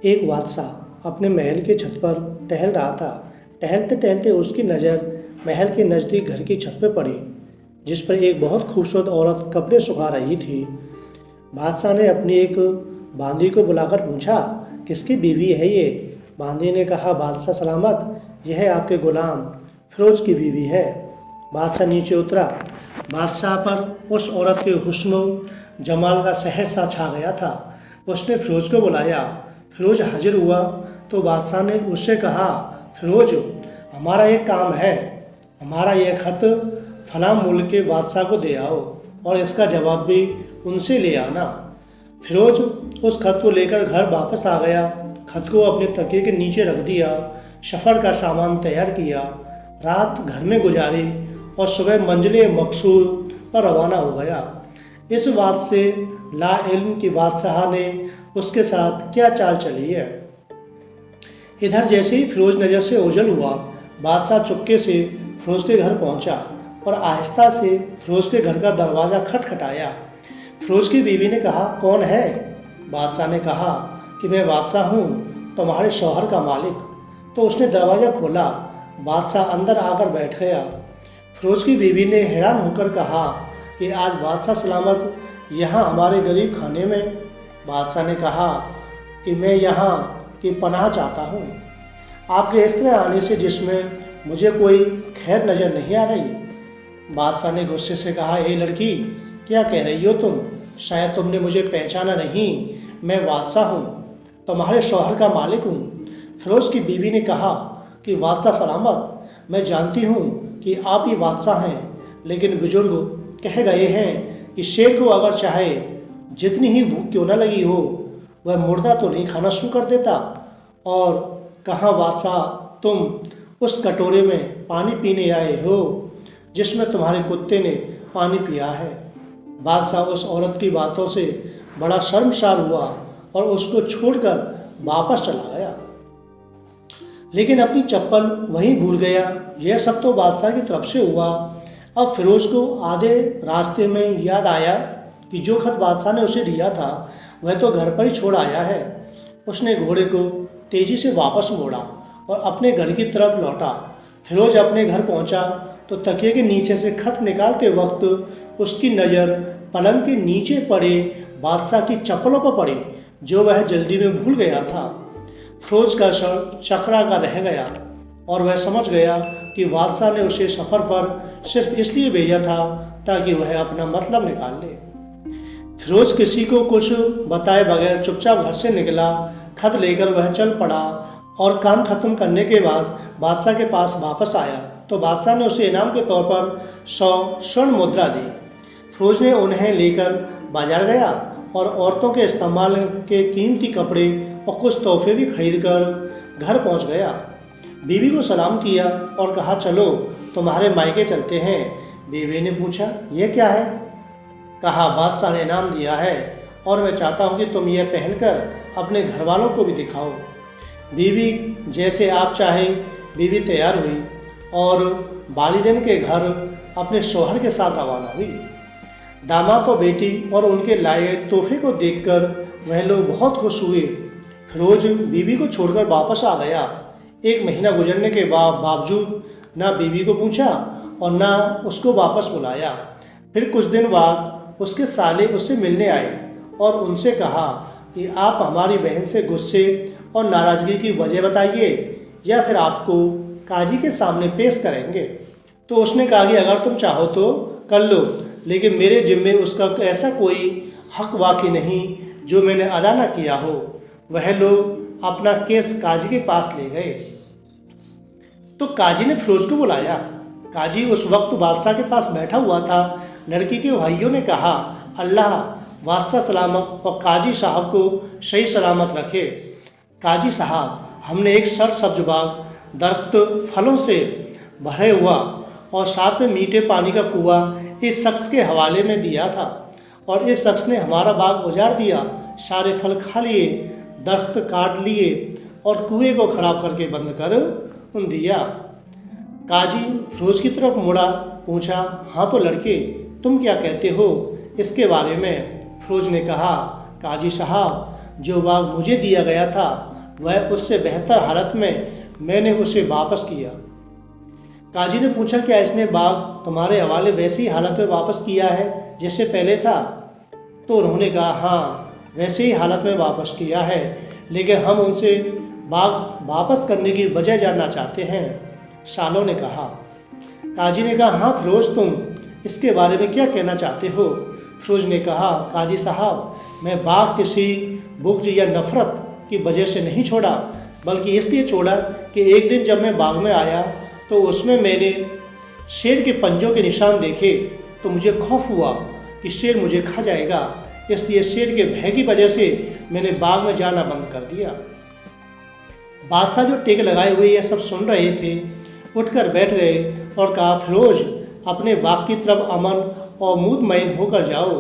एक बादशाह अपने महल के छत पर टहल रहा था। टहलते टहलते उसकी नज़र महल के नज़दीक घर की छत पर पड़ी, जिस पर एक बहुत खूबसूरत औरत कपड़े सुखा रही थी। बादशाह ने अपनी एक बांदी को बुलाकर पूछा, किसकी बीवी है ये? बांदी ने कहा, बादशाह सलामत, यह है आपके गुलाम फिरोज की बीवी है। बादशाह नीचे उतरा। बादशाह पर उस औरत के हुस्न जमाल का सहर सा छा गया था। उसने फिरोज को बुलाया। फिरोज हाजिर हुआ तो बादशाह ने उससे कहा, फिरोज, हमारा एक काम है। हमारा यह खत फलां मुल्क के बादशाह को दे आओ और इसका जवाब भी उनसे ले आना। फिरोज उस खत को लेकर घर वापस आ गया। खत को अपने तकिए के नीचे रख दिया। सफ़र का सामान तैयार किया, रात घर में गुजारी और सुबह मंजिल मकसूद पर रवाना हो गया। इस बात से ला इल्म की बादशाह ने उसके साथ क्या चाल चली है। इधर जैसे ही फिरोज नज़र से ओझल हुआ, बादशाह चुपके से फिरोज के घर पहुंचा और आहिस्ता से फिरोज के घर का दरवाज़ा खटखटाया। फिरोज की बीवी ने कहा, कौन है? बादशाह ने कहा कि मैं बादशाह हूँ, तुम्हारे शौहर का मालिक। तो उसने दरवाज़ा खोला। बादशाह अंदर आकर बैठ गया। फिरोज की बीवी ने हैरान होकर कहा कि आज बादशाह सलामत यहाँ हमारे गरीब खाने में? बादशाह ने कहा कि मैं यहाँ की पनाह चाहता हूँ। आपके इस तरह आने से जिसमें मुझे कोई खैर नज़र नहीं आ रही। बादशाह ने गुस्से से कहा, ए लड़की, क्या कह रही हो तुम? शायद तुमने मुझे पहचाना नहीं। मैं बादशाह हूँ, तुम्हारे शौहर का मालिक हूँ। फिरोज की बीवी ने कहा कि बादशाह सलामत, मैं जानती हूँ कि आप ही बादशाह हैं, लेकिन बुजुर्ग कह गए हैं कि शेर को अगर चाहे जितनी ही भूख क्यों न लगी हो, वह मुर्दा तो नहीं खाना शुरू कर देता। और कहाँ बादशाह, तुम उस कटोरे में पानी पीने आए हो जिसमें तुम्हारे कुत्ते ने पानी पिया है। बादशाह उस औरत की बातों से बड़ा शर्मसार हुआ और उसको छोड़कर वापस चला गया, लेकिन अपनी चप्पल वहीं भूल गया। यह सब तो बादशाह की तरफ से हुआ। अब फिरोज को आधे रास्ते में याद आया कि जो खत बादशाह ने उसे दिया था वह तो घर पर ही छोड़ आया है। उसने घोड़े को तेज़ी से वापस मोड़ा और अपने घर की तरफ लौटा। फिरोज अपने घर पहुंचा तो तकिए के नीचे से खत निकालते वक्त उसकी नज़र पलंग के नीचे पड़े बादशाह की चप्पलों पर पड़ी, जो वह जल्दी में भूल गया था। फिरोज का सर चकरा का रह गया और वह समझ गया कि बादशाह ने उसे सफ़र पर सिर्फ इसलिए भेजा था ताकि वह अपना मतलब निकाल ले। फिरोज किसी को कुछ बताए बगैर चुपचाप घर से निकला। खत लेकर वह चल पड़ा और काम खत्म करने के बाद बादशाह के पास वापस आया तो बादशाह ने उसे इनाम के तौर पर 100 स्वर्ण मुद्रा दी। फिरोज ने उन्हें लेकर बाजार गया और औरतों के इस्तेमाल के कीमती कपड़े और कुछ तोहफे भी खरीद कर घर पहुंच गया। बीवी को सलाम किया और कहा, चलो तुम्हारे मायके चलते हैं। बीवी ने पूछा, यह क्या है? कहा, बादशाह ने इनाम दिया है और मैं चाहता हूँ कि तुम यह पहनकर अपने घर वालों को भी दिखाओ। बीवी, जैसे आप चाहे। बीवी तैयार हुई और वालिदैन के घर अपने शौहर के साथ रवाना हुई। दामाद और बेटी और उनके लाए तोहफे को देखकर वह लोग बहुत खुश हुए। फिरोज बीवी को छोड़कर वापस आ गया। 1 महीना गुजरने के बावजूद ना बीवी को पूछा और ना उसको वापस बुलाया। फिर कुछ दिन बाद उसके साले उससे मिलने आए और उनसे कहा कि आप हमारी बहन से गुस्से और नाराज़गी की वजह बताइए या फिर आपको काजी के सामने पेश करेंगे। तो उसने कहा कि अगर तुम चाहो तो कर लो, लेकिन मेरे जिम्मे उसका ऐसा कोई हक वाक़ई नहीं जो मैंने अदा न किया हो। वह लोग अपना केस काजी के पास ले गए तो काजी ने फिरोज को बुलाया। काजी उस वक्त बादशाह के पास बैठा हुआ था। लड़की के भाइयों ने कहा, अल्लाह बादशाह सलामत और काजी साहब को सही सलामत रखे। काजी साहब, हमने एक सरसब्ज बाग दरख्त फलों से भरे हुआ और साथ में मीठे पानी का कुआं इस शख्स के हवाले में दिया था और इस शख्स ने हमारा बाग उजाड़ दिया, सारे फल खा लिए, दरख्त काट लिए और कुएं को खराब करके बंद कर दिया। काजी फिरोज की तरफ मुड़ा, पूछा, हाँ तो लड़के, तुम क्या कहते हो इसके बारे में? फिरोज ने कहा, काजी साहब, जो बाग मुझे दिया गया था वह उससे बेहतर हालत में मैंने उसे वापस किया। काजी ने पूछा, क्या इसने बाग तुम्हारे हवाले वैसी हालत में वापस किया है जैसे पहले था? तो उन्होंने कहा, हाँ, वैसे ही हालत में वापस किया है, लेकिन हम उनसे बाग वापस करने की वजह जानना चाहते हैं। सालों ने कहा। काजी ने कहा, हाँ फिरोज, तुम इसके बारे में क्या कहना चाहते हो? फिरोज ने कहा, काजी साहब, मैं बाग किसी बुग़्ज़ या नफ़रत की वजह से नहीं छोड़ा, बल्कि इसलिए छोड़ा कि एक दिन जब मैं बाग में आया तो उसमें मैंने शेर के पंजों के निशान देखे तो मुझे खौफ हुआ कि शेर मुझे खा जाएगा। इसलिए शेर के भय की वजह से मैंने बाग में जाना बंद कर दिया। बादशाह जो टेक लगाए हुए यह सब सुन रहे थे उठकर बैठ गए और कहा, फिरोज, अपने बाग की तरफ अमन और मुतमईन होकर जाओ।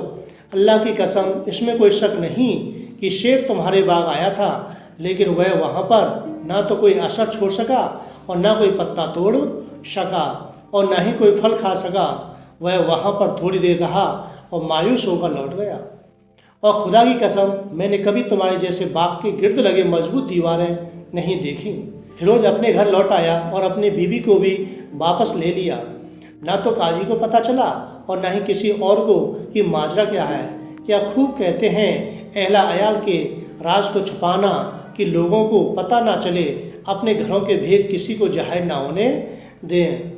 अल्लाह की कसम, इसमें कोई शक नहीं कि शेर तुम्हारे बाग आया था, लेकिन वह वहाँ पर ना तो कोई असर छोड़ सका और ना कोई पत्ता तोड़ सका और ना ही कोई फल खा सका। वह वहाँ पर थोड़ी देर रहा और मायूस होकर लौट गया। और खुदा की कसम, मैंने कभी तुम्हारे जैसे बाग के गिर्द लगे मजबूत दीवारें नहीं देखी। फिरोज अपने घर लौट आया और अपनी बीवी को भी वापस ले लिया। ना तो काजी को पता चला और ना ही किसी और को कि माजरा क्या है। क्या खूब कहते हैं, अहला अयाल के राज को छुपाना कि लोगों को पता ना चले, अपने घरों के भेद किसी को जाहिर ना होने दें।